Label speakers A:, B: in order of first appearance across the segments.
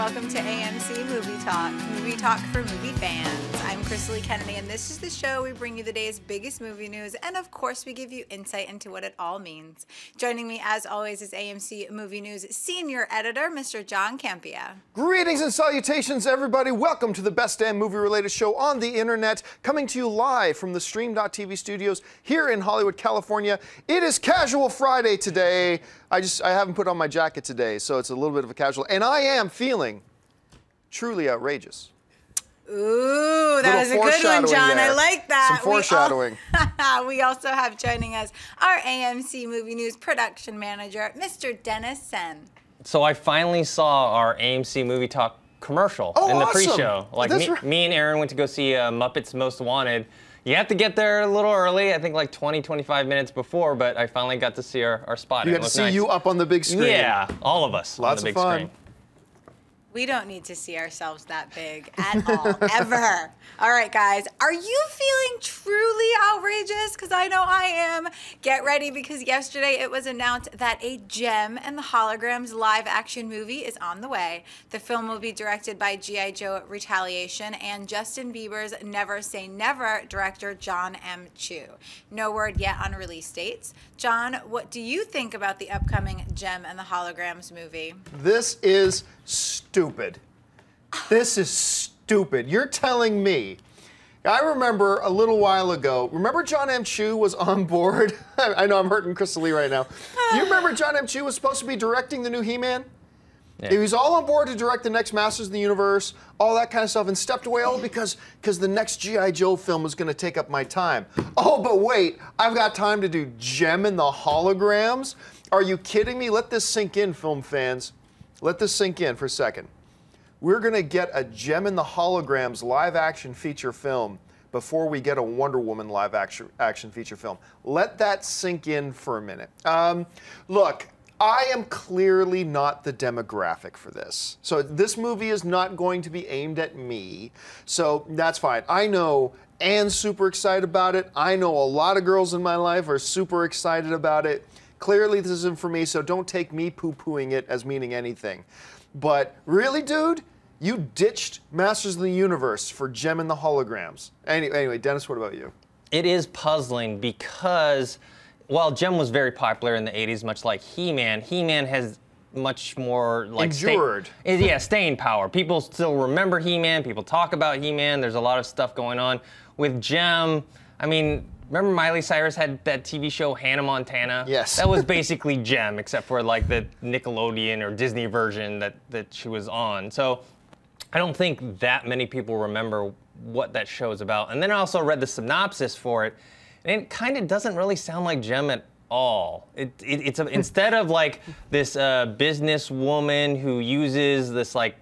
A: welcome to AMC Movie Talk for movie fans. I'm Crystal Kennedy, and this is the show we bring you the day's biggest movie news, and of course, we give you insight into what it all means. Joining me, as always, is AMC Movie News Senior Editor, Mr. John Campea.
B: Greetings and salutations, everybody. Welcome to the best damn movie-related show on the internet, coming to you live from the Stream.tv studios here in Hollywood, California. It is Casual Friday today. I haven't put on my jacket today, so it's a little bit of a casual, and I am feeling truly outrageous.
A: Ooh, that was a good one, John.
B: There.
A: I like that.
B: Some foreshadowing.
A: We also have joining us our AMC Movie News production manager, Mr. Dennis Sen.
C: So I finally saw our AMC Movie Talk commercial in the pre-show. Like me and Aaron went to go see Muppets Most Wanted. You have to get there a little early, I think like 20, 25 minutes before, but I finally got to see our spot.
B: You got to see you up on the big screen.
C: Yeah, all of us
B: Lots
C: on the big
B: of fun.
C: screen.
A: We don't need to see ourselves that big at all, ever. All right, guys, are you feeling truly outrageous? Because I know I am. Get ready, because yesterday it was announced that a JEM and the Holograms live-action movie is on the way. The film will be directed by G.I. Joe Retaliation and Justin Bieber's Never Say Never director John M. Chu. No word yet on release dates. John, what do you think about the upcoming JEM and the Holograms movie?
B: This is stupid. This is stupid. You're telling me. I remember a little while ago, remember John M. Chu was on board? I know I'm hurting Crystal Lee right now. You remember John M. Chu was supposed to be directing the new He-Man? Yeah. He was all on board to direct the next Masters of the Universe, all that kind of stuff, and stepped away all because the next G.I. Joe film was going to take up my time. Oh, but wait, I've got time to do JEM and the Holograms? Are you kidding me? Let this sink in, film fans. Let this sink in for a second. We're going to get a JEM and the Holograms live-action feature film before we get a Wonder Woman live-action feature film. Let that sink in for a minute. Look, I am clearly not the demographic for this. So this movie is not going to be aimed at me. So that's fine. I know Anne's super excited about it. I know a lot of girls in my life are super excited about it. Clearly this isn't for me, so don't take me poo-pooing it as meaning anything. But really, dude, you ditched Masters of the Universe for JEM and the Holograms. Anyway, Dennis, what about you?
C: It is puzzling because while JEM was very popular in the 80s, much like He-Man, He-Man has much more like staying power. People still remember He-Man, people talk about He-Man, there's a lot of stuff going on. With JEM, I mean, remember Miley Cyrus had that TV show Hannah Montana?
B: Yes.
C: That was basically JEM, except for like the Nickelodeon or Disney version that she was on. So I don't think that many people remember what that show is about. And then I also read the synopsis for it, and it kind of doesn't really sound like JEM at all. It's instead of like this businesswoman who uses this like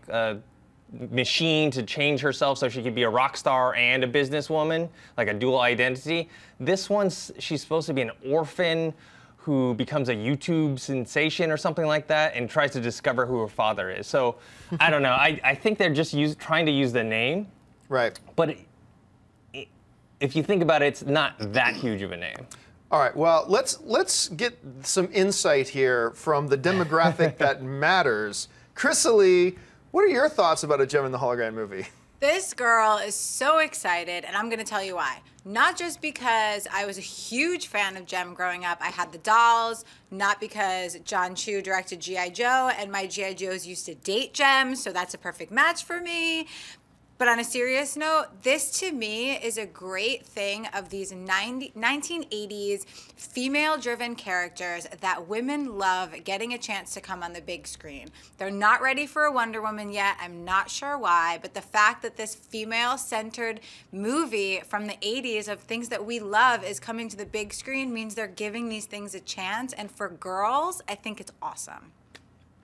C: machine to change herself so she could be a rock star and a businesswoman, like a dual identity. This one's, she's supposed to be an orphan who becomes a YouTube sensation or something like that and tries to discover who her father is. So I don't know. I think they're just trying to use the name.
B: Right.
C: But if you think about it, it's not that huge of a name.
B: All right, well, let's get some insight here from the demographic that matters. Crystal Lee, what are your thoughts about a JEM and the Hologram movie?
A: This girl is so excited, and I'm going to tell you why. Not just because I was a huge fan of JEM growing up. I had the dolls. Not because John Chu directed G.I. Joe, and my G.I. Joes used to date JEM, so that's a perfect match for me. But on a serious note, this to me is a great thing of these 1980s female-driven characters that women love getting a chance to come on the big screen. They're not ready for a Wonder Woman yet. I'm not sure why, but the fact that this female-centered movie from the 80s of things that we love is coming to the big screen means they're giving these things a chance. And for girls, I think it's awesome.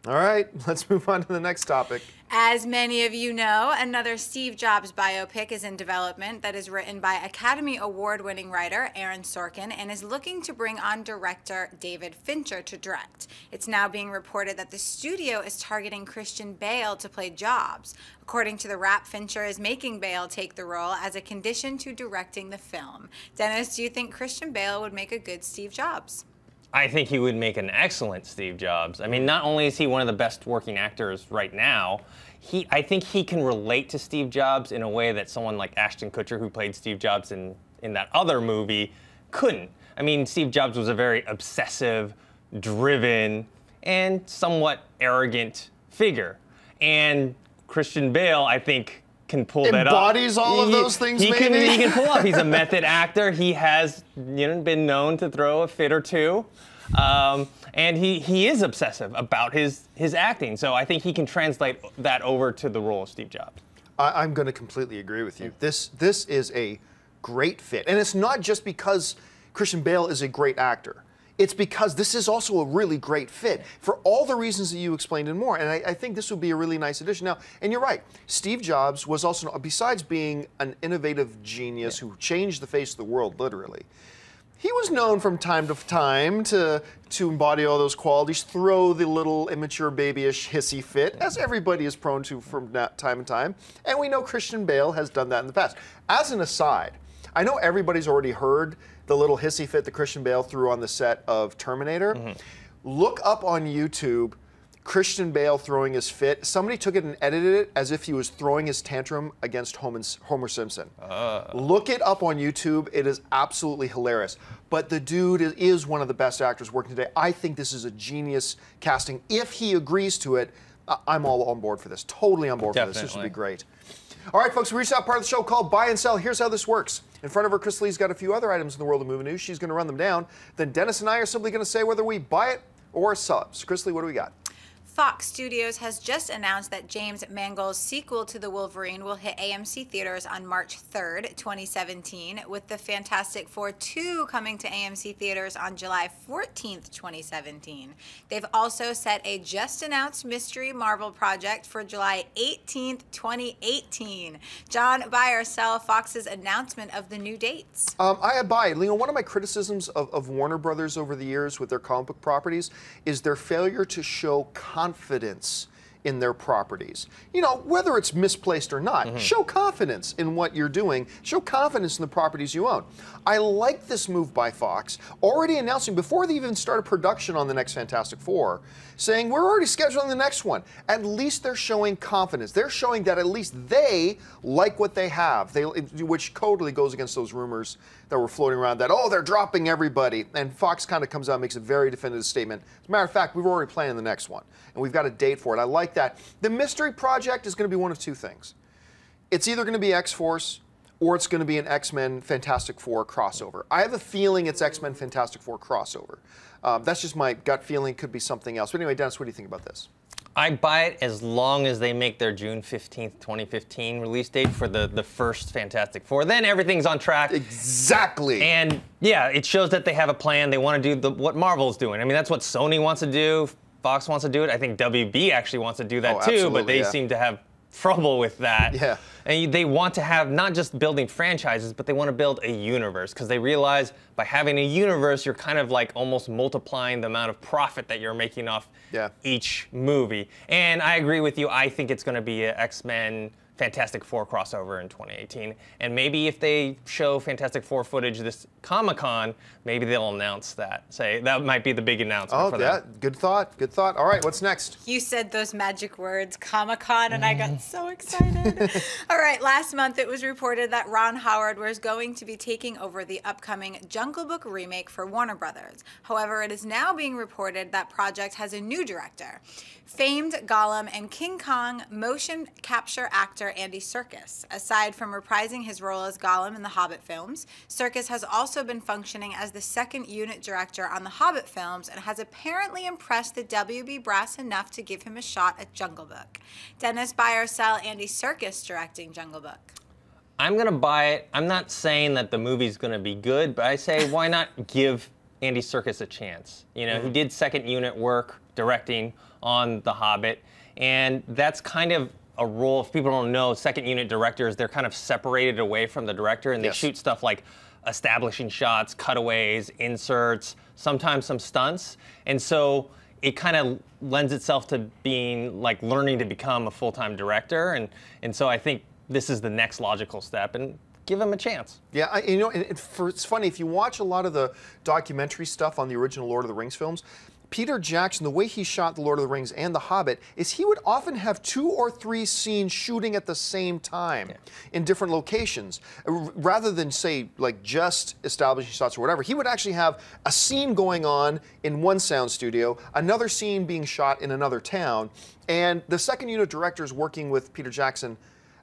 B: All right, let's move on to the next topic.
A: As many of you know, another Steve Jobs biopic is in development that is written by Academy Award-winning writer Aaron Sorkin and is looking to bring on director David Fincher to direct. It's now being reported that the studio is targeting Christian Bale to play Jobs. According to the Wrap, Fincher is making Bale take the role as a condition to directing the film. Dennis, do you think Christian Bale would make a good Steve Jobs?
C: I think he would make an excellent Steve Jobs. I mean, not only is he one of the best working actors right now, I think he can relate to Steve Jobs in a way that someone like Ashton Kutcher, who played Steve Jobs in that other movie, couldn't. I mean, Steve Jobs was a very obsessive, driven, and somewhat arrogant figure. And Christian Bale, I think, can pull that off.
B: Embodies all of those things,
C: he
B: maybe?
C: He can pull off. He's a method actor. He has been known to throw a fit or two. And he is obsessive about his acting. So I think he can translate that over to the role of Steve Jobs.
B: I'm going to completely agree with you. This is a great fit. And it's not just because Christian Bale is a great actor. It's because this is also a really great fit for all the reasons that you explained and more. And I think this would be a really nice addition. Now, and you're right, Steve Jobs was also, besides being an innovative genius who changed the face of the world, literally, he was known from time to time to embody all those qualities, throw the little immature babyish hissy fit, as everybody is prone to from time to time. And we know Christian Bale has done that in the past. As an aside, I know everybody's already heard the little hissy fit that Christian Bale threw on the set of Terminator. Look up on YouTube Christian Bale throwing his fit. Somebody took it and edited it as if he was throwing his tantrum against Homer Simpson. Look it up on YouTube. It is absolutely hilarious. But the dude is one of the best actors working today. I think this is a genius casting. If he agrees to it, I'm all on board for this. Totally on board for this. This would be great. All right, folks, we reached that part of the show called Buy and Sell. Here's how this works. In front of her, Chris Lee's got a few other items in the world of movie news. She's going to run them down. Then Dennis and I are simply going to say whether we buy it or sell it. So, Chris Lee, what do we got?
A: Fox Studios has just announced that James Mangold's sequel to The Wolverine will hit AMC theaters on March 3rd, 2017, with The Fantastic Four 2 coming to AMC theaters on July 14th, 2017. They've also set a just-announced mystery Marvel project for July 18th, 2018. John, buy or sell Fox's announcement of the new dates?
B: I buy it. One of my criticisms of Warner Brothers over the years with their comic book properties is their failure to show confidence in their properties. You know, whether it's misplaced or not, show confidence in what you're doing. Show confidence in the properties you own. I like this move by Fox, already announcing before they even started production on the next Fantastic Four, saying we're already scheduling the next one. At least they're showing confidence. They're showing that at least they like what they have, which totally goes against those rumors that were floating around that, oh, they're dropping everybody. And Fox kind of comes out and makes a very definitive statement. As a matter of fact, we've already planned the next one, and we've got a date for it. I like that. The mystery project is going to be one of two things. It's either going to be X-Force or it's going to be an X-Men Fantastic Four crossover. I have a feeling it's X-Men Fantastic Four crossover. That's just my gut feeling. Could be something else. But anyway, Dennis, what do you think about this?
C: I buy it as long as they make their June 15th, 2015 release date for the first Fantastic Four. Then everything's on track.
B: Exactly.
C: And yeah, it shows that they have a plan. They want to do what Marvel's doing. I mean, that's what Sony wants to do. Fox wants to do it. I think WB actually wants to do that too, but they seem to have trouble with that.
B: Yeah.
C: And they want to have not just building franchises, but they want to build a universe because they realize by having a universe, you're kind of like almost multiplying the amount of profit that you're making off each movie. And I agree with you. I think it's going to be an X-Men Fantastic Four crossover in 2018. And maybe if they show Fantastic Four footage this Comic-Con, maybe they'll announce that. Say that might be the big announcement for them.
B: Good thought. Good thought. All right, what's next?
A: You said those magic words, Comic-Con, and I got so excited. All right, last month it was reported that Ron Howard was going to be taking over the upcoming Jungle Book remake for Warner Brothers. However, it is now being reported that project has a new director. Famed Golem and King Kong motion capture actor Andy Serkis. Aside from reprising his role as Golem in the Hobbit films, Serkis has also been functioning as the second unit director on the Hobbit films and has apparently impressed the WB brass enough to give him a shot at Jungle Book. Dennis, buy or sell Andy Serkis directing Jungle Book?
C: I'm going to buy it. I'm not saying that the movie's going to be good, but I say why not give Andy Serkis a chance? You know, he did second unit work directing on The Hobbit, and that's kind of a role, if people don't know, second unit directors, they're kind of separated away from the director, and they shoot stuff like establishing shots, cutaways, inserts, sometimes some stunts, and so it kind of lends itself to being like learning to become a full-time director, and so I think this is the next logical step, and give him a chance.
B: Yeah, you know, it's funny, if you watch a lot of the documentary stuff on the original Lord of the Rings films, Peter Jackson, the way he shot The Lord of the Rings and The Hobbit is he would often have 2 or 3 scenes shooting at the same time in different locations. Rather than, say, like just establishing shots or whatever, he would actually have a scene going on in one sound studio, another scene being shot in another town, and the second unit directors working with Peter Jackson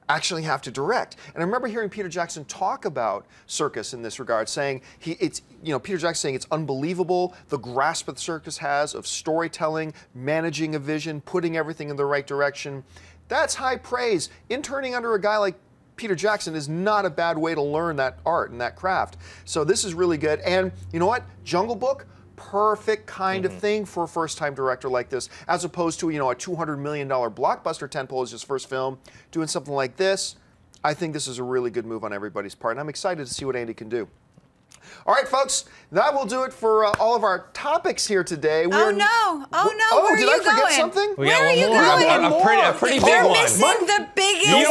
B: actually have to direct. And I remember hearing Peter Jackson talk about Serkis in this regard, saying Peter Jackson saying it's unbelievable the grasp that Serkis has of storytelling, managing a vision, putting everything in the right direction. That's high praise. Interning under a guy like Peter Jackson is not a bad way to learn that art and that craft. So this is really good. And you know what? Jungle Book, perfect kind of thing for a first-time director like this, as opposed to, a $200 million blockbuster tentpole as his first film. Doing something like this, I think this is a really good move on everybody's part, and I'm excited to see what Andy can do. All right, folks, that will do it for all of our topics here today.
A: Oh, no. Where
B: did
A: are
B: I
A: you
B: forget
A: going?
B: something?
A: Where are you going?
C: A pretty big
A: You're
C: one.
A: missing the biggest
C: You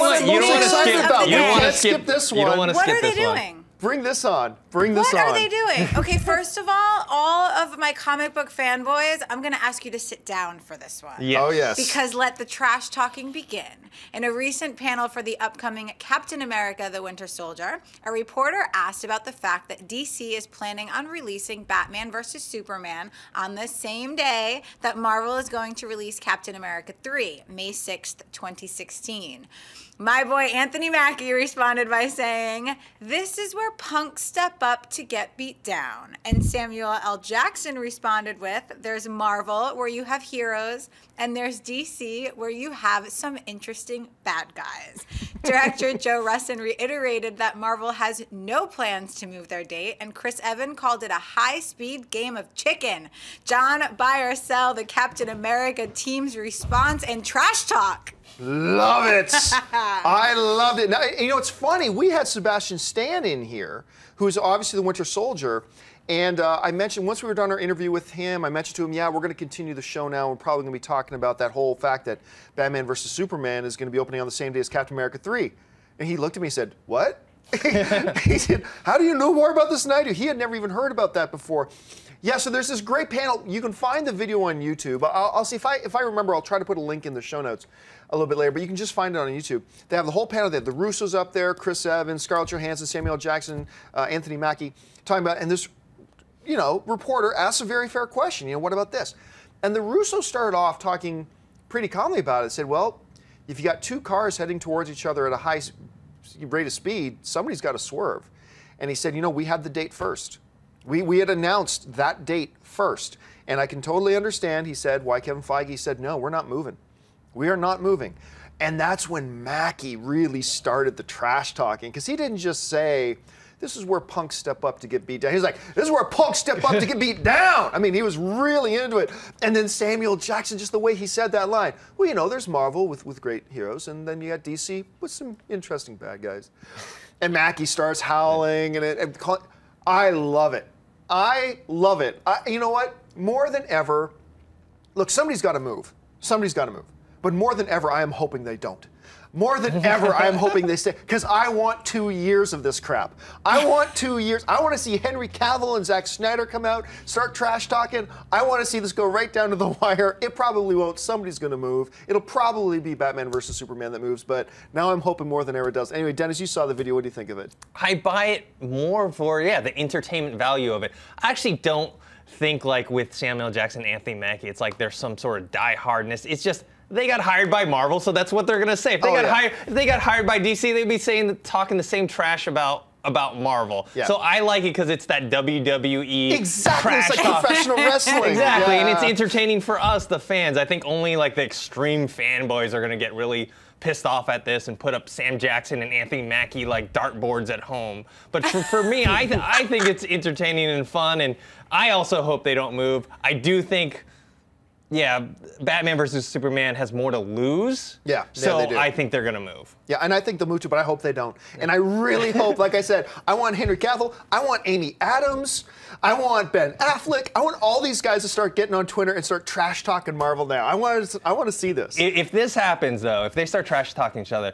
C: don't want to
B: skip this one.
A: What are they doing?
B: Bring this on. Bring this on.
A: What are they doing? Okay, first of all of my comic book fanboys, I'm going to ask you to sit down for this one.
C: Yes.
B: Oh, yes.
A: Because let the trash talking begin. In a recent panel for the upcoming Captain America: The Winter Soldier, a reporter asked about the fact that DC is planning on releasing Batman vs. Superman on the same day that Marvel is going to release Captain America 3, May 6th, 2016. My boy Anthony Mackie responded by saying, "This is where punks step up to get beat down." And Samuel L. Jackson responded with, "There's Marvel, where you have heroes, and there's DC, where you have some interesting bad guys." Director Joe Russin reiterated that Marvel has no plans to move their date, and Chris Evans called it a high-speed game of chicken. John, buy or sell the Captain America team's response and trash talk.
B: Love it. I loved it. Now, it's funny. We had Sebastian Stan in here, who's obviously the Winter Soldier. And I mentioned, once we were done our interview with him, I mentioned to him, yeah, we're going to continue the show now. We're probably going to be talking about that whole fact that Batman vs. Superman is going to be opening on the same day as Captain America 3. And he looked at me and said, what? He said, how do you know more about this than I do? He had never even heard about that before. Yeah, so there's this great panel. You can find the video on YouTube. I'll see if I remember, I'll try to put a link in the show notes a little bit later, but you can just find it on YouTube. They have the whole panel. They have the Russos up there, Chris Evans, Scarlett Johansson, Samuel L. Jackson, Anthony Mackie, talking about, and this, reporter asks a very fair question. What about this? And the Russos started off talking pretty calmly about it. Said, well, if you got 2 cars heading towards each other at a high rate of speed, somebody's got to swerve. And he said, we had the date first. We had announced that date first. And I can totally understand, he said, why Kevin Feige said, no, we're not moving. We are not moving. And that's when Mackie really started the trash talking, because he didn't just say, this is where punks step up to get beat down. He's like, this is where punks step up to get beat down. I mean, he was really into it. And then Samuel Jackson, just the way he said that line. Well, there's Marvel with great heroes, and then you got DC with some interesting bad guys. And Mackie starts howling, and I love it. I love it. You know what? More than ever, look, somebody's got to move. Somebody's got to move. But more than ever, I am hoping they don't. More than ever, I am hoping they stay, because I want 2 years of this crap. I want 2 years. I want to see Henry Cavill and Zack Snyder come out, start trash talking. I want to see this go right down to the wire. It probably won't. Somebody's going to move. It'll probably be Batman versus Superman that moves, but now I'm hoping more than ever it does. Anyway, Dennis, you saw the video. What do you think of it?
C: I buy it more for, the entertainment value of it. I actually don't think like with Samuel Jackson and Anthony Mackie, it's like there's some sort of die-hardness. It's just, they got hired by Marvel, so that's what they're gonna say. If they got hired by DC, they'd be talking the same trash about Marvel. Yeah. So I like it because it's that WWE trash
B: it's like
C: talk.
B: Professional wrestling.
C: Exactly, and it's entertaining for us, the fans. I think only like the extreme fanboys are gonna get really pissed off at this and put up Sam Jackson and Anthony Mackie like dartboards at home. But for me, I think it's entertaining and fun, and I also hope they don't move. I do think, Batman versus Superman has more to lose. So
B: they do.
C: I think they're gonna move.
B: Yeah, and I think they'll move too, but I hope they don't. And I really hope, like I said, I want Henry Cavill, I want Amy Adams, I want Ben Affleck, I want all these guys to start getting on Twitter and start trash talking Marvel now. I want to see this.
C: If this happens though, if they start trash talking each other,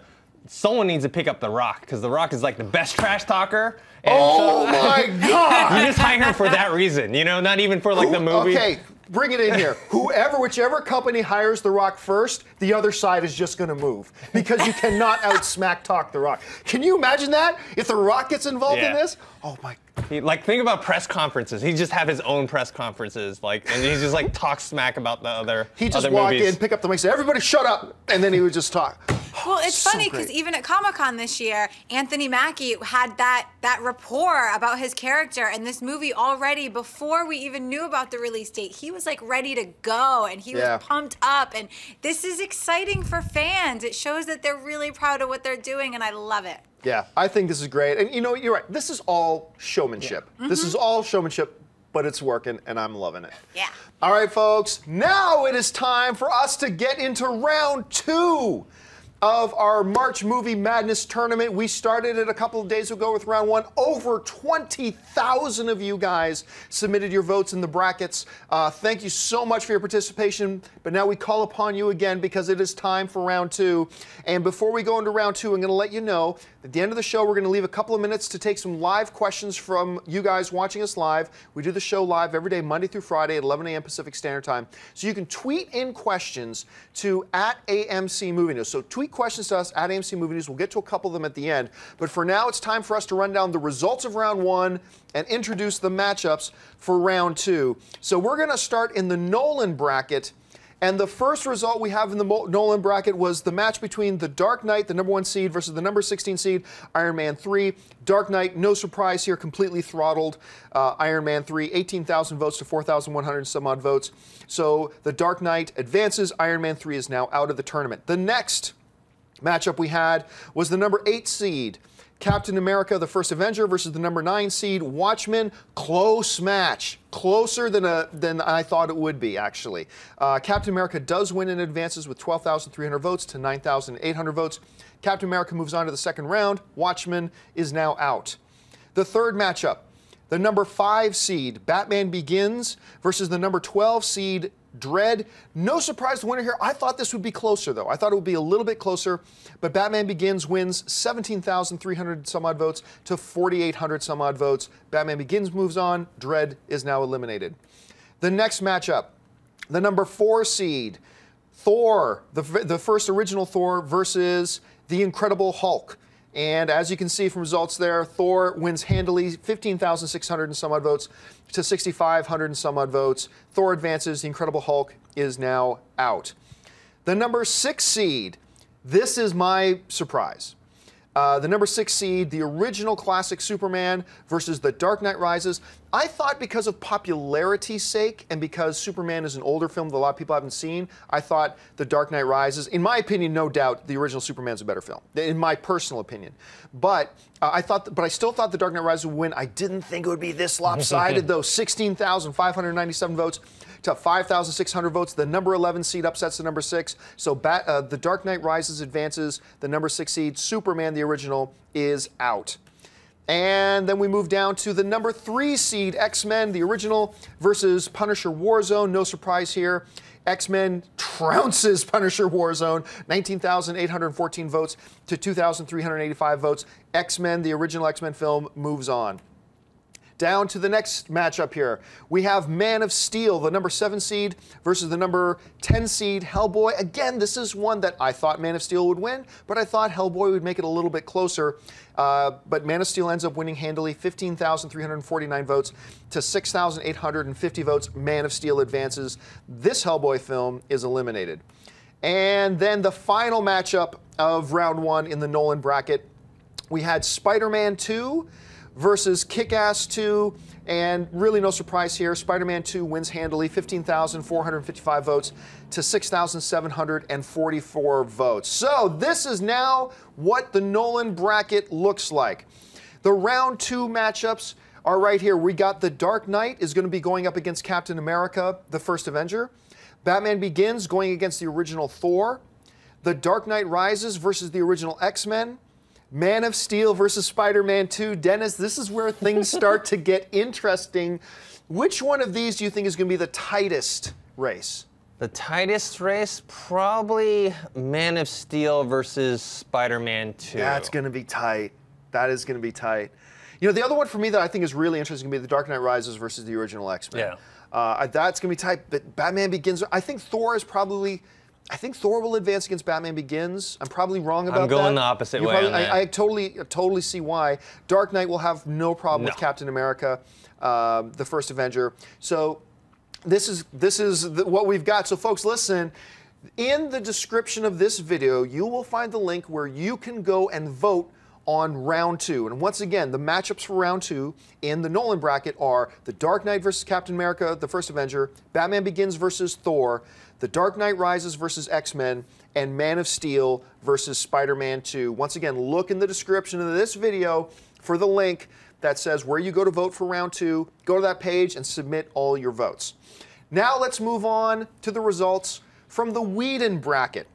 C: someone needs to pick up The Rock, because The Rock is like the best trash talker. And
B: Oh my God!
C: You just hire him for that reason, you know, not even for like the movie.
B: Okay, bring it in here. Whichever company hires The Rock first, the other side is just going to move, because you cannot out-smack talk The Rock. Can you imagine that? If The Rock gets involved in this? Oh my.
C: Like, think about press conferences. He just have his own press conferences, like, and he just like talk smack about the other.
B: He just
C: other
B: walk
C: movies.
B: in, pick up the mic, say, "Everybody, shut up," and then he would just talk.
A: Well, it's
B: So
A: funny because
B: great.
A: even at Comic-Con this year, Anthony Mackie had that rapport about his character in this movie already before we even knew about the release date. He was like ready to go and he was pumped up, and this is exciting for fans. It shows that they're really proud of what they're doing, and I love it.
B: Yeah, I think this is great. And you know, you're right. This is all showmanship. This is all showmanship, but it's working, and I'm loving it.
A: Yeah.
B: All right, folks. Now it is time for us to get into round 2 of our March Movie Madness tournament. We started it a couple of days ago with round 1. Over 20,000 of you guys submitted your votes in the brackets. Thank you so much for your participation. But now we call upon you again because it is time for round 2. And before we go into round 2, I'm going to let you know at the end of the show, we're going to leave a couple of minutes to take some live questions from you guys watching us live. We do the show live every day, Monday through Friday at 11 a.m. Pacific Standard Time. So you can tweet in questions to @AMC Movie News. So tweet questions to us at AMC Movie News. We'll get to a couple of them at the end. But for now, it's time for us to run down the results of round 1 and introduce the matchups for round 2. So we're going to start in the Nolan bracket. And the first result we have in the Nolan bracket was the match between The Dark Knight, the number 1 seed, versus the number 16 seed, Iron Man 3. Dark Knight, no surprise here, completely throttled Iron Man 3, 18,000 votes to 4,100 some odd votes. So The Dark Knight advances. Iron Man 3 is now out of the tournament. The next matchup we had was the number 8 seed, Captain America, the First Avenger, versus the number 9 seed, Watchmen. Close match. Closer than I thought it would be, actually. Captain America does win and advances with 12,300 votes to 9,800 votes. Captain America moves on to the second round. Watchmen is now out. The third matchup, the number 5 seed, Batman Begins, versus the number 12 seed, Dread. No surprise, the winner here. I thought this would be closer, though. I thought it would be a little bit closer, but Batman Begins wins 17,300 some odd votes to 4,800 some odd votes. Batman Begins moves on. Dread is now eliminated. The next matchup, the number 4 seed, Thor, the first original Thor, versus the Incredible Hulk. And as you can see from results there, Thor wins handily, 15,600 and some odd votes to 6,500 and some odd votes. Thor advances. The Incredible Hulk is now out. The number 6 seed, this is my surprise. The number 6 seed, the original classic Superman versus The Dark Knight Rises. I thought because of popularity's sake and because Superman is an older film that a lot of people haven't seen, I thought The Dark Knight Rises, in my opinion, no doubt, the original Superman's a better film, in my personal opinion. But I still thought The Dark Knight Rises would win. I didn't think it would be this lopsided, though. 16,597 votes to 5,600 votes. The number 11 seed upsets the number 6. So The Dark Knight Rises advances. The number 6 seed, Superman, the original, is out. And then we move down to the number 3 seed, X-Men, the original, versus Punisher Warzone. No surprise here. X-Men trounces Punisher Warzone, 19,814 votes to 2,385 votes. X-Men, the original X-Men film, moves on. Down to the next matchup here. We have Man of Steel, the number 7 seed, versus the number 10 seed, Hellboy. Again, this is one that I thought Man of Steel would win, but I thought Hellboy would make it a little bit closer. But Man of Steel ends up winning handily, 15,349 votes to 6,850 votes. Man of Steel advances. This Hellboy film is eliminated. And then the final matchup of round 1 in the Nolan bracket, we had Spider-Man 2 versus Kick-Ass 2, and really no surprise here, Spider-Man 2 wins handily, 15,455 votes to 6,744 votes. So this is now what the Nolan bracket looks like. The round 2 matchups are right here. We got The Dark Knight is going to be going up against Captain America, the First Avenger. Batman Begins going against the original Thor. The Dark Knight Rises versus the original X-Men. Man of Steel versus Spider-Man 2. Dennis, this is where things start to get interesting. Which one of these do you think is going to be the tightest race?
C: The tightest race, probably Man of Steel versus Spider-Man 2.
B: That's going to be tight. That is going to be tight. You know, the other one for me that I think is really interesting is going to be The Dark Knight Rises versus the original X-Men.
C: Yeah.
B: That's going to be tight, but Batman Begins, I think Thor will advance against Batman Begins. I'm probably wrong about that.
C: I'm going the opposite way on that.
B: I totally see why. Dark Knight will have no problem with Captain America, the first Avenger. So this is what we've got. So folks, listen. In the description of this video, you will find the link where you can go and vote on round 2. And once again, the matchups for round 2 in the Nolan bracket are The Dark Knight versus Captain America, the first Avenger, Batman Begins versus Thor, The Dark Knight Rises versus X-Men, and Man of Steel versus Spider-Man 2. Once again, look in the description of this video for the link that says where you go to vote for round 2. Go to that page and submit all your votes. Now let's move on to the results from the Whedon bracket.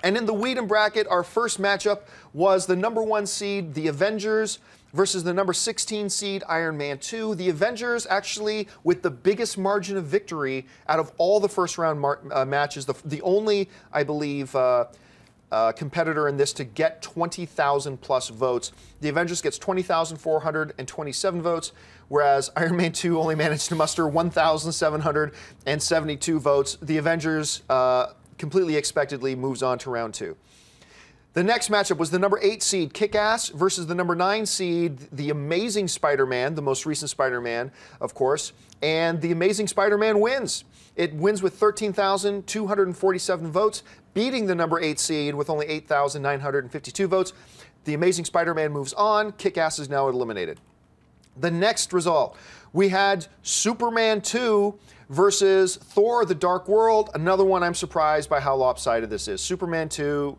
B: And in the Whedon bracket, our first matchup was the number 1 seed, The Avengers, versus the number 16 seed, Iron Man 2. The Avengers actually with the biggest margin of victory out of all the first round matches, the only, I believe, competitor in this to get 20,000 plus votes. The Avengers gets 20,427 votes, whereas Iron Man 2 only managed to muster 1,772 votes. The Avengers completely expectedly moves on to round 2. The next matchup was the number 8 seed, Kick-Ass, versus the number 9 seed, The Amazing Spider-Man, the most recent Spider-Man, of course. And The Amazing Spider-Man wins. It wins with 13,247 votes, beating the number 8 seed with only 8,952 votes. The Amazing Spider-Man moves on. Kick-Ass is now eliminated. The next result, we had Superman 2 versus Thor, The Dark World. Another one I'm surprised by how lopsided this is. Superman 2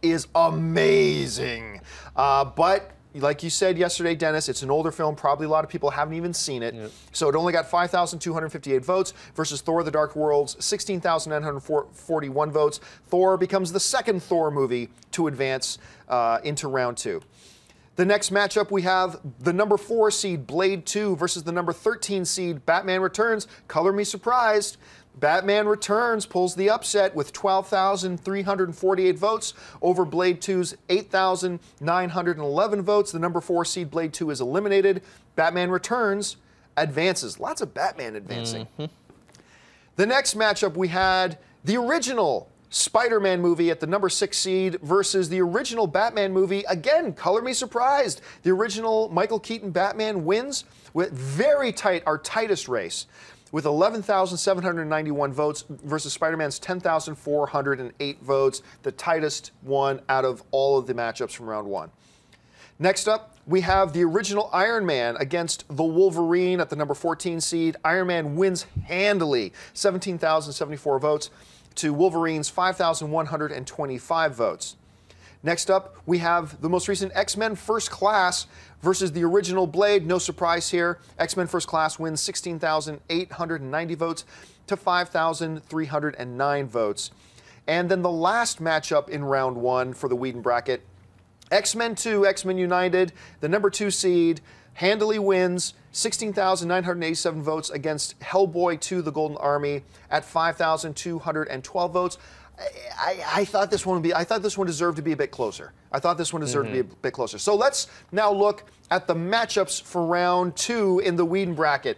B: is amazing. But like you said yesterday, Dennis, it's an older film. Probably a lot of people haven't even seen it. Yep. So it only got 5,258 votes versus Thor, The Dark World's 16,941 votes. Thor becomes the second Thor movie to advance into round 2. The next matchup, we have the number 4 seed, Blade 2, versus the number 13 seed, Batman Returns. Color me surprised. Batman Returns pulls the upset with 12,348 votes over Blade 2's 8,911 votes. The number 4 seed, Blade 2, is eliminated. Batman Returns advances. Lots of Batman advancing. The next matchup, we had the original Spider-Man movie at the number 6 seed versus the original Batman movie. Again, color me surprised. The original Michael Keaton Batman wins with very tight, our tightest race, with 11,791 votes versus Spider-Man's 10,408 votes, the tightest one out of all of the matchups from round 1. Next up, we have the original Iron Man against the Wolverine at the number 14 seed. Iron Man wins handily, 17,074 votes to Wolverine's 5,125 votes. Next up, we have the most recent X-Men First Class versus the original Blade. No surprise here. X-Men First Class wins 16,890 votes to 5,309 votes. And then the last matchup in round 1 for the Whedon bracket, X-Men 2, X-Men United, the number 2 seed, handily wins 16,987 votes against Hellboy 2, The Golden Army at 5,212 votes. I thought this one deserved to be a bit closer. So let's now look at the matchups for round 2 in the Whedon bracket.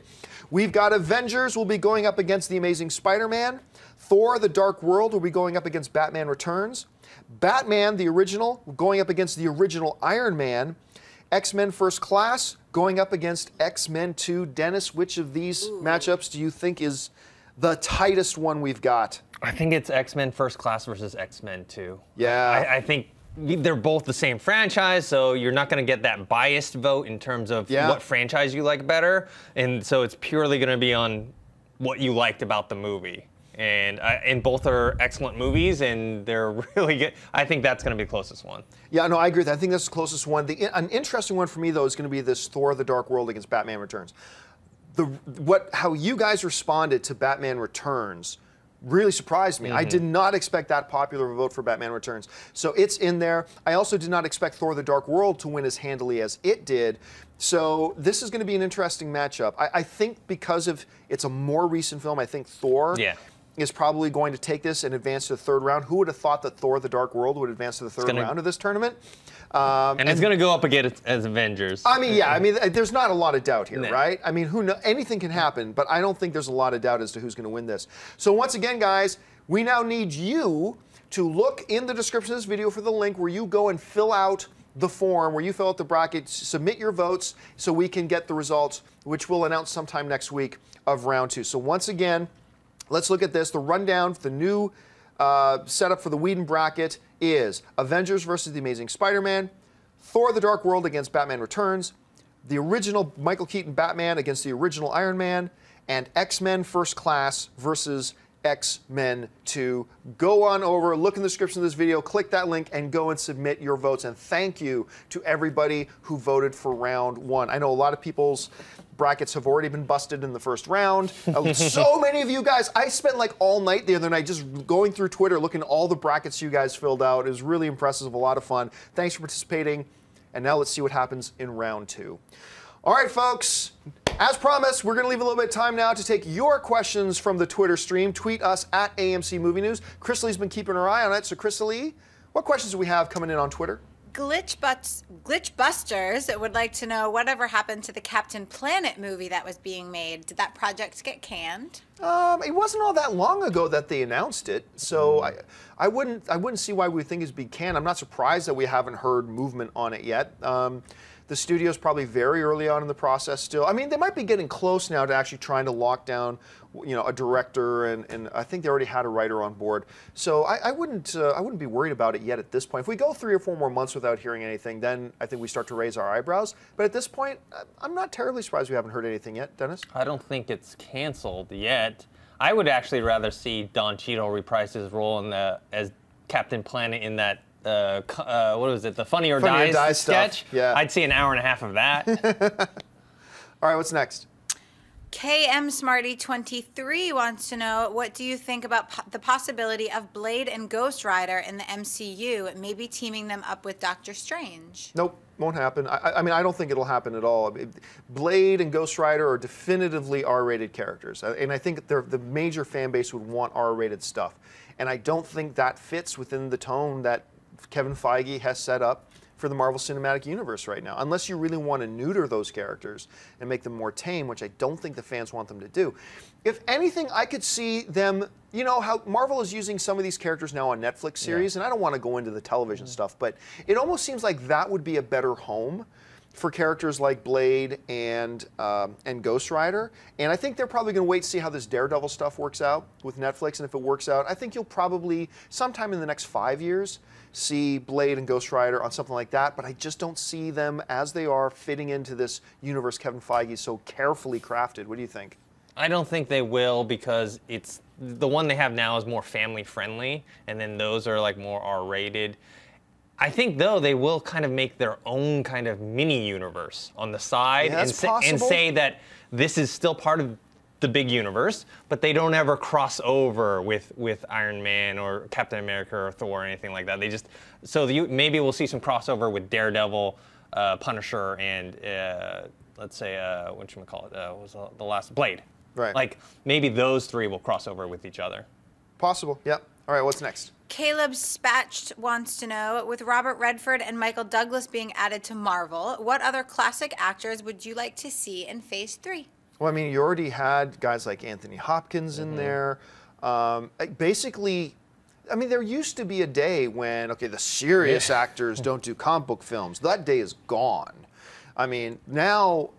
B: We've got Avengers will be going up against The Amazing Spider-Man. Thor, The Dark World will be going up against Batman Returns. Batman, the original, going up against the original Iron Man. X-Men First Class going up against X-Men 2. Dennis, which of these matchups do you think is the tightest one we've got?
C: I think it's X-Men First Class versus X-Men 2.
B: Yeah.
C: I think they're both the same franchise, so you're not going to get that biased vote in terms of what franchise you like better. And so it's purely going to be on what you liked about the movie. And both are excellent movies, and they're really good. I think that's going to be the closest one.
B: Yeah, no, I agree with that. I think that's the closest one. An interesting one for me, though, is going to be this Thor: The Dark World against Batman Returns. How you guys responded to Batman Returns really surprised me. I did not expect that popular a vote for Batman Returns. So it's in there. I also did not expect Thor: The Dark World to win as handily as it did. So this is going to be an interesting matchup. I think because of it's a more recent film, I think Thor is probably going to take this and advance to the third round. Who would have thought that Thor: The Dark World would advance to the third round of this tournament?
C: And it's going to go up again as Avengers.
B: I mean, yeah. I mean, there's not a lot of doubt here, right? I mean, anything can happen, but I don't think there's a lot of doubt as to who's going to win this. So once again, guys, we now need you to look in the description of this video for the link where you go and fill out the form, where you fill out the bracket, submit your votes so we can get the results, which we'll announce sometime next week of round 2. So once again, let's look at this. The rundown for the new setup for the Whedon bracket is Avengers versus The Amazing Spider-Man, Thor: The Dark World against Batman Returns, the original Michael Keaton Batman against the original Iron Man, and X-Men First Class versus X-Men 2. Go on over, look in the description of this video, click that link, and go and submit your votes. And thank you to everybody who voted for round 1. I know a lot of people's brackets have already been busted in the first round. So many of you guys, I spent like all night the other night just going through Twitter, looking at all the brackets you guys filled out. It was really impressive, a lot of fun. Thanks for participating. And now let's see what happens in round 2. All right, folks. As promised, we're going to leave a little bit of time now to take your questions from the Twitter stream. Tweet us at AMC Movie News. Crystally's been keeping her eye on it. So, Crystal, what questions do we have coming in on Twitter?
A: Glitchbusters would like to know whatever happened to the Captain Planet movie that was being made. Did that project get canned?
B: It wasn't all that long ago that they announced it, so I wouldn't see why we think it's being canned. I'm not surprised that we haven't heard movement on it yet. The studio's probably very early on in the process still. I mean, they might be getting close now to actually trying to lock down, a director, and I think they already had a writer on board. So I wouldn't be worried about it yet at this point. If we go 3 or 4 more months without hearing anything, then I think we start to raise our eyebrows. But at this point, I'm not terribly surprised we haven't heard anything yet. Dennis?
C: I don't think it's canceled yet. I would actually rather see Don Cheadle reprise his role as Captain Planet in that. What was it? The Funny or Die sketch?
B: Stuff. Yeah.
C: I'd see an hour and a half of that.
B: All right, what's next?
A: KM Smarty 23 wants to know, what do you think about the possibility of Blade and Ghost Rider in the MCU, maybe teaming them up with Doctor Strange?
B: Nope, won't happen. I mean, I don't think it'll happen at all. Blade and Ghost Rider are definitively R-rated characters, and I think the major fan base would want R-rated stuff. And I don't think that fits within the tone that Kevin Feige has set up for the Marvel Cinematic Universe right now, unless you really want to neuter those characters and make them more tame, which I don't think the fans want them to do. If anything, I could see them, how Marvel is using some of these characters now on Netflix series, and I don't want to go into the television stuff, but it almost seems like that would be a better home for characters like Blade and Ghost Rider. And I think they're probably going to wait to see how this Daredevil stuff works out with Netflix, and if it works out, I think you'll probably, sometime in the next 5 years, see Blade and Ghost Rider on something like that, but I just don't see them as they are fitting into this universe Kevin Feige so carefully crafted. What do you think?
C: I don't think they will, because it's the one they have now is more family friendly, and then those are like more R-rated. I think, though, they will kind of make their own kind of mini universe on the side,
B: and
C: say that this is still part of the big universe, but they don't ever cross over with Iron Man or Captain America or Thor or anything like that. They just maybe we'll see some crossover with Daredevil, Punisher, and let's say whatchamacallit, was the last Blade.
B: Right.
C: Like maybe those 3 will cross over with each other.
B: Possible. Yep. All right. What's next?
A: Caleb Spatched wants to know, with Robert Redford and Michael Douglas being added to Marvel, what other classic actors would you like to see in Phase 3?
B: Well, I mean, you already had guys like Anthony Hopkins in there. Basically, I mean, there used to be a day when, the serious actors don't do comic book films. That day is gone. I mean, now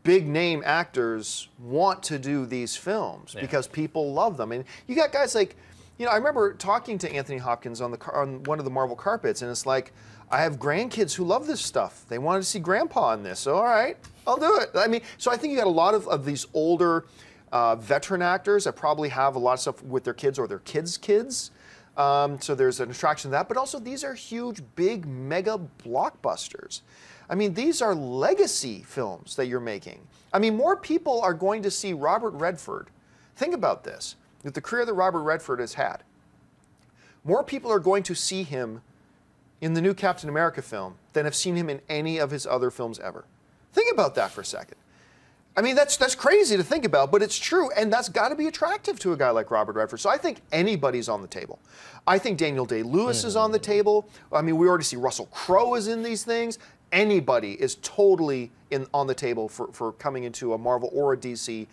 B: big name actors want to do these films because people love them. And you got guys like, I remember talking to Anthony Hopkins on one of the Marvel carpets, and it's like, I have grandkids who love this stuff. They wanted to see Grandpa in this, so all right, I'll do it. I mean, so I think you got a lot of these older veteran actors that probably have a lot of stuff with their kids or their kids' kids. So there's an attraction to that, but also these are huge, big, mega blockbusters. I mean, these are legacy films that you're making. I mean, more people are going to see Robert Redford. Think about this, with the career that Robert Redford has had. More people are going to see him in the new Captain America film than have seen him in any of his other films ever. Think about that for a second. I mean, that's crazy to think about, but it's true, and that's got to be attractive to a guy like Robert Redford. So I think anybody's on the table. I think Daniel Day-Lewis is on the table. I mean, we already see Russell Crowe is in these things. Anybody is totally on the table for coming into a Marvel or a DC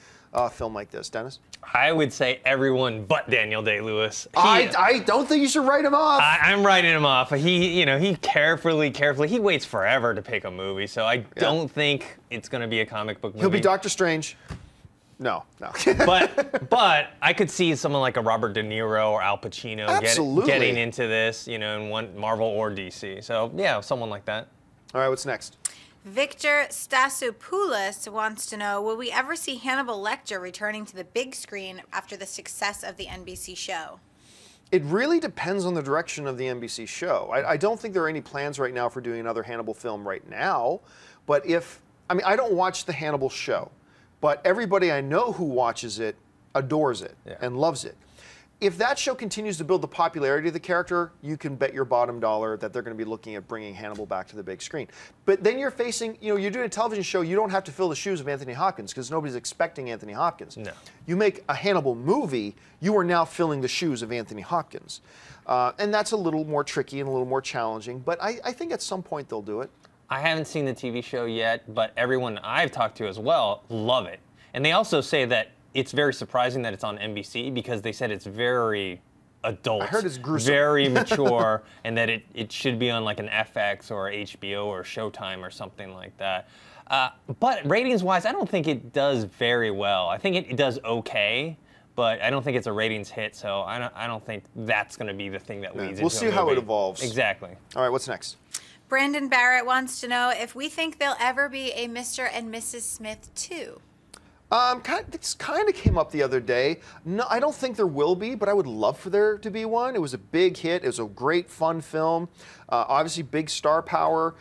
B: film like this. Dennis?
C: I would say everyone but Daniel Day-Lewis.
B: I don't think you should write him off.
C: I'm writing him off. He carefully, he waits forever to pick a movie, so I don't think it's going to be a comic book movie.
B: He'll be Doctor Strange. No.
C: but I could see someone like a Robert De Niro or Al Pacino getting into this, in one Marvel or DC. So yeah, someone like that.
B: All right, what's next?
A: Victor Stasopoulos wants to know, will we ever see Hannibal Lecter returning to the big screen after the success of the NBC show?
B: It really depends on the direction of the NBC show. I don't think there are any plans right now for doing another Hannibal film right now, but I don't watch the Hannibal show, but everybody I know who watches it adores it and loves it. If that show continues to build the popularity of the character, you can bet your bottom dollar that they're going to be looking at bringing Hannibal back to the big screen. But then you're facing, you're doing a television show, you don't have to fill the shoes of Anthony Hopkins because nobody's expecting Anthony Hopkins.
C: No.
B: You make a Hannibal movie, you are now filling the shoes of Anthony Hopkins. And that's a little more tricky and a little more challenging, but I think at some point they'll do it.
C: I haven't seen the TV show yet, but everyone I've talked to as well love it. And they also say that it's very surprising that it's on NBC because they said it's very adult.
B: I heard it's gruesome.
C: Very mature, and that it should be on like an FX or HBO or Showtime or something like that. But ratings-wise, I don't think it does very well. I think it does okay, but I don't think it's a ratings hit, so I don't think that's going to be the thing that leads into
B: We'll see how it evolves.
C: Exactly.
B: All right, what's next?
A: Brandon Barrett wants to know if we think there'll ever be a Mr. and Mrs. Smith 2.
B: This kind of came up the other day. No, I don't think there will be, but I would love for there to be one. It was a big hit. It was a great, fun film. Obviously, big star power.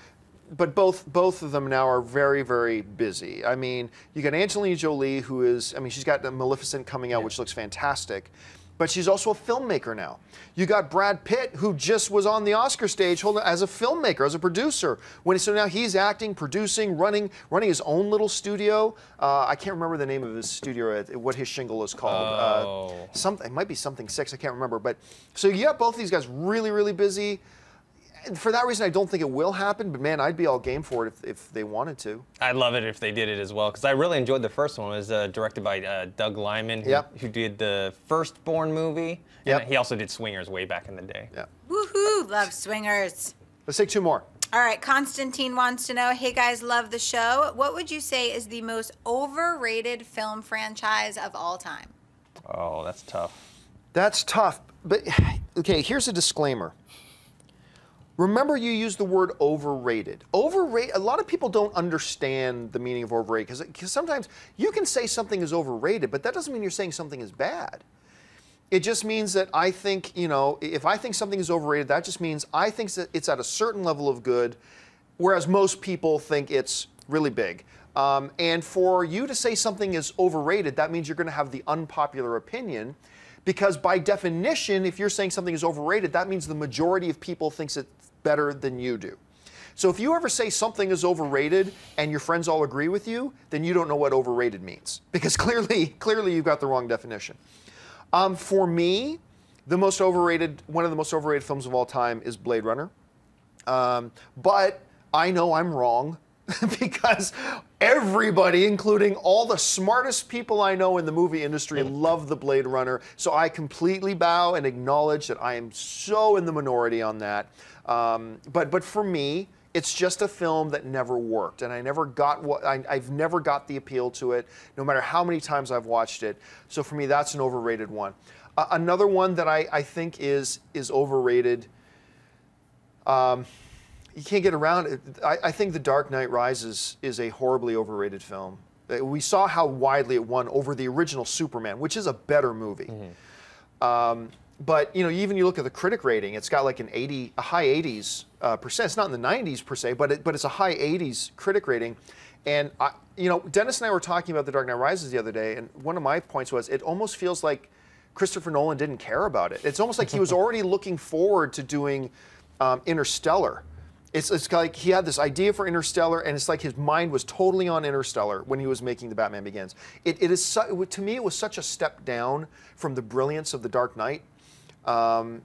B: But both of them now are very, very busy. I mean, you got Angelina Jolie, who is, she's got Maleficent coming out, which looks fantastic. But she's also a filmmaker now. You got Brad Pitt, who just was on the Oscar stage as a filmmaker, as a producer. So now he's acting, producing, running his own little studio. I can't remember the name of his studio, what his shingle is called. It might be something 6, I can't remember. But so you got both of these guys really, really busy. And for that reason, I don't think it will happen, but man, I'd be all game for it if they wanted to.
C: I'd love it if they did it as well, because I really enjoyed the first one. It was directed by Doug Liman, who did the Firstborn movie. And he also did Swingers way back in the day.
B: Yeah.
A: Woohoo! Love Swingers.
B: Let's take 2 more.
A: All right, Constantine wants to know, hey guys, love the show. What would you say is the most overrated film franchise of all time?
C: Oh, that's tough.
B: That's tough. But, okay, here's a disclaimer. Remember, you used the word overrated. Overrated. A lot of people don't understand the meaning of overrated because sometimes you can say something is overrated, but that doesn't mean you're saying something is bad. It just means that I think, if I think something is overrated, that just means I think that it's at a certain level of good, whereas most people think it's really big. And for you to say something is overrated, that means you're going to have the unpopular opinion. Because by definition, if you're saying something is overrated, that means the majority of people thinks it's better than you do. So if you ever say something is overrated and your friends all agree with you, then you don't know what overrated means. Because clearly you've got the wrong definition. For me, one of the most overrated films of all time is Blade Runner. But I know I'm wrong. Because everybody, including all the smartest people I know in the movie industry, love the Blade Runner. So I completely bow and acknowledge that I am so in the minority on that. But for me, it's just a film that never worked, and I've never got the appeal to it, no matter how many times I've watched it. So for me, that's an overrated one. Another one that I think is overrated. You can't get around it. I think The Dark Knight Rises is a horribly overrated film. We saw how widely it won over the original Superman, which is a better movie. But even you look at the critic rating, it's got like a high 80s percent. It's not in the 90s per se, but it's a high 80s critic rating. And Dennis and I were talking about The Dark Knight Rises the other day, and one of my points was it almost feels like Christopher Nolan didn't care about it. It's almost like he was already looking forward to doing Interstellar. It's like he had this idea for Interstellar, and it's like his mind was totally on Interstellar when he was making The Batman Begins. To me, it was such a step down from the brilliance of The Dark Knight.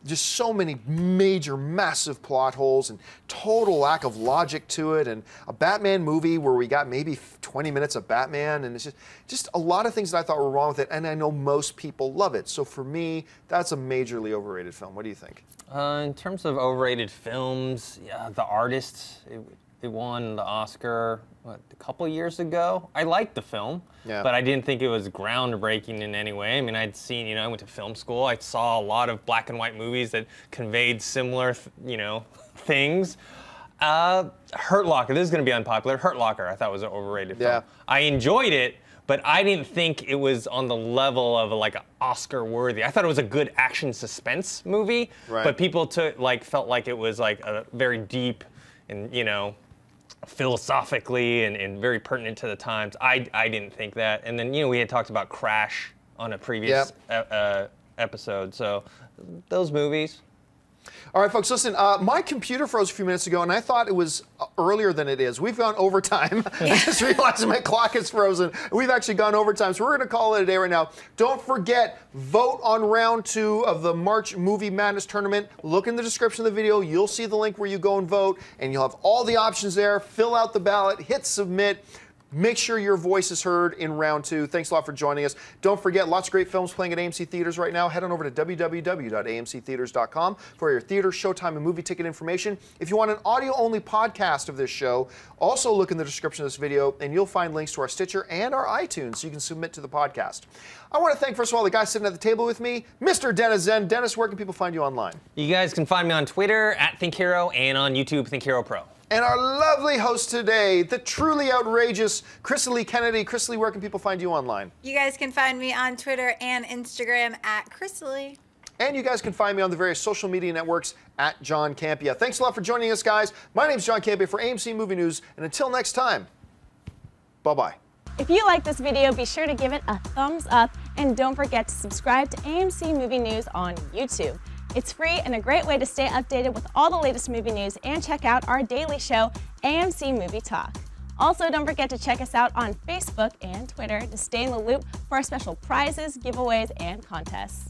B: Just so many major, massive plot holes and total lack of logic to it, and a Batman movie where we got maybe 20 minutes of Batman, and it's just a lot of things that I thought were wrong with it, and I know most people love it. So for me, that's a majorly overrated film. What do you think?
C: In terms of overrated films, yeah, The Artist, it won the Oscar, a couple years ago. I liked the film, but I didn't think it was groundbreaking in any way. I mean, I'd seen, I went to film school. I saw a lot of black and white movies that conveyed similar, things. Hurt Locker, this is going to be unpopular. Hurt Locker, I thought was an overrated film. I enjoyed it, but I didn't think it was on the level of like an Oscar-worthy. I thought it was a good action suspense movie, but people felt like it was like a very deep and philosophically and very pertinent to the times. I didn't think that. And then we had talked about Crash on a previous episode. So those movies.
B: All right, folks, listen, my computer froze a few minutes ago, and I thought it was earlier than it is. We've gone overtime. I just realized my clock is frozen. We've actually gone overtime, so we're going to call it a day right now. Don't forget, vote on round 2 of the March Movie Madness Tournament. Look in the description of the video. You'll see the link where you go and vote, and you'll have all the options there. Fill out the ballot, hit submit. Make sure your voice is heard in round 2. Thanks a lot for joining us. Don't forget, lots of great films playing at AMC Theaters right now. Head on over to www.amctheaters.com for your theater, showtime, and movie ticket information. If you want an audio-only podcast of this show, also look in the description of this video, and you'll find links to our Stitcher and our iTunes so you can submit to the podcast. I want to thank, first of all, the guy sitting at the table with me, Mr. Dennis Zen. Dennis, where can people find you online?
C: You guys can find me on Twitter, @ThinkHero, and on YouTube, ThinkHero Pro.
B: And our lovely host today, the truly outrageous Chrisley Kennedy. Chrisley, where can people find you online?
A: You guys can find me on Twitter and Instagram @Chrisley.
B: And you guys can find me on the various social media networks @John Campea. Thanks a lot for joining us, guys. My name's John Campea for AMC Movie News, and until next time, bye-bye.
D: If you like this video, be sure to give it a thumbs up, and don't forget to subscribe to AMC Movie News on YouTube. It's free and a great way to stay updated with all the latest movie news and check out our daily show, AMC Movie Talk. Also, don't forget to check us out on Facebook and Twitter to stay in the loop for our special prizes, giveaways, and contests.